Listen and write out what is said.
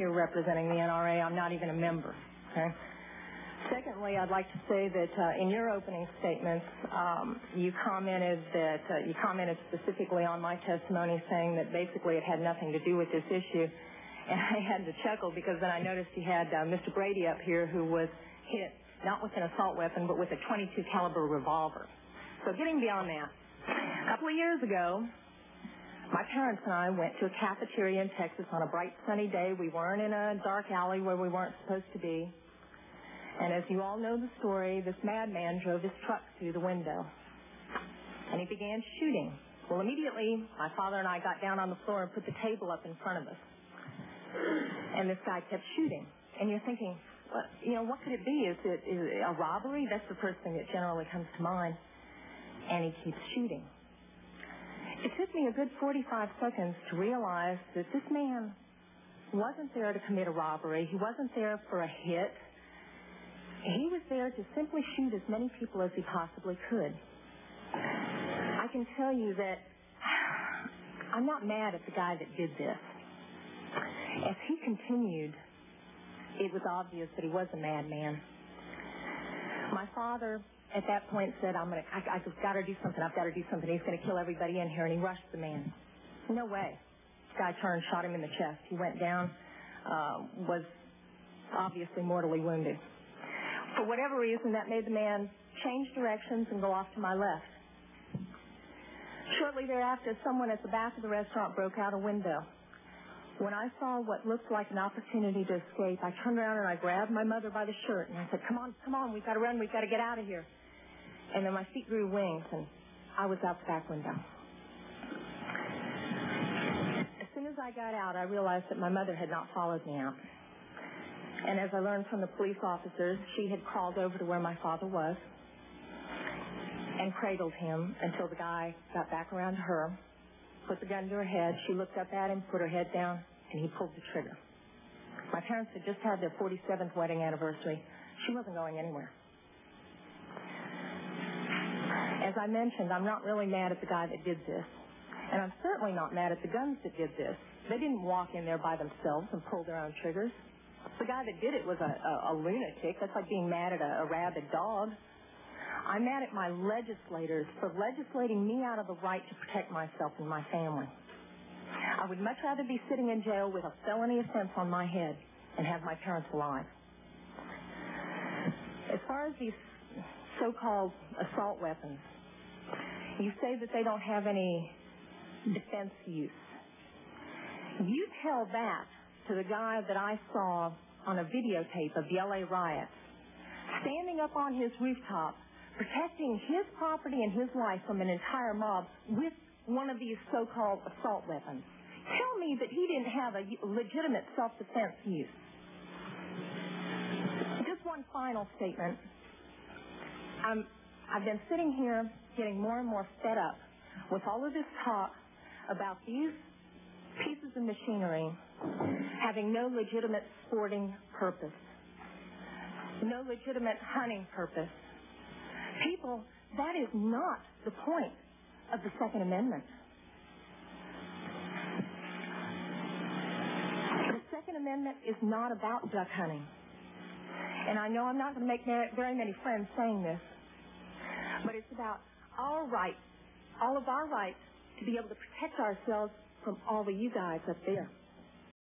here representing the NRA. I'm not even a member. Okay? Secondly, I'd like to say that in your opening statements, you commented specifically on my testimony, saying that basically it had nothing to do with this issue. And I had to chuckle because then I noticed you had Mr. Brady up here, who was hit not with an assault weapon but with a .22 caliber revolver. So getting beyond that, a couple of years ago, my parents and I went to a cafeteria in Texas on a bright sunny day. We weren't in a dark alley where we weren't supposed to be. And as you all know the story, this madman drove his truck through the window. And he began shooting. Well, immediately, my father and I got down on the floor and put the table up in front of us. And this guy kept shooting. And you're thinking, well, what could it be? Is it a robbery? That's the first thing that generally comes to mind. And he keeps shooting. It took me a good 45 seconds to realize that this man wasn't there to commit a robbery. He wasn't there for a hit. He was there to simply shoot as many people as he possibly could. I can tell you that I'm not mad at the guy that did this. As he continued, it was obvious that he was a madman. My father, at that point, said, I've got to do something. I've got to do something. He's going to kill everybody in here. And he rushed the man. No way. This guy turned, shot him in the chest. He went down, was obviously mortally wounded. For whatever reason, that made the man change directions and go off to my left. Shortly thereafter, someone at the back of the restaurant broke out a window. When I saw what looked like an opportunity to escape, I turned around and I grabbed my mother by the shirt and I said, come on, we've got to run, we've got to get out of here. And then my feet grew wings and I was out the back window. As soon as I got out, I realized that my mother had not followed me out. And as I learned from the police officers, she had crawled over to where my father was and cradled him until the guy got back around to her, put the gun to her head. She looked up at him, put her head down, and he pulled the trigger. My parents had just had their 47th wedding anniversary. She wasn't going anywhere. As I mentioned, I'm not really mad at the guy that did this. And I'm certainly not mad at the guns that did this. They didn't walk in there by themselves and pull their own triggers. The guy that did it was a lunatic. That's like being mad at a rabid dog. I'm mad at my legislators for legislating me out of the right to protect myself and my family. I would much rather be sitting in jail with a felony offense on my head and have my parents alive. As far as these so-called assault weapons, you say that they don't have any defense use. You tell that to the guy that I saw on a videotape of the LA riots, standing up on his rooftop, protecting his property and his life from an entire mob with one of these so-called assault weapons. Tell me that he didn't have a legitimate self-defense use. Just one final statement. I've been sitting here getting more and more fed up with all of this talk about these pieces of machinery having no legitimate sporting purpose, no legitimate hunting purpose. People, that is not the point of the Second Amendment. The Second Amendment is not about duck hunting. And I know I'm not going to make very many friends saying this, but it's about our rights, all of our rights to be able to protect ourselves from all of you guys up there.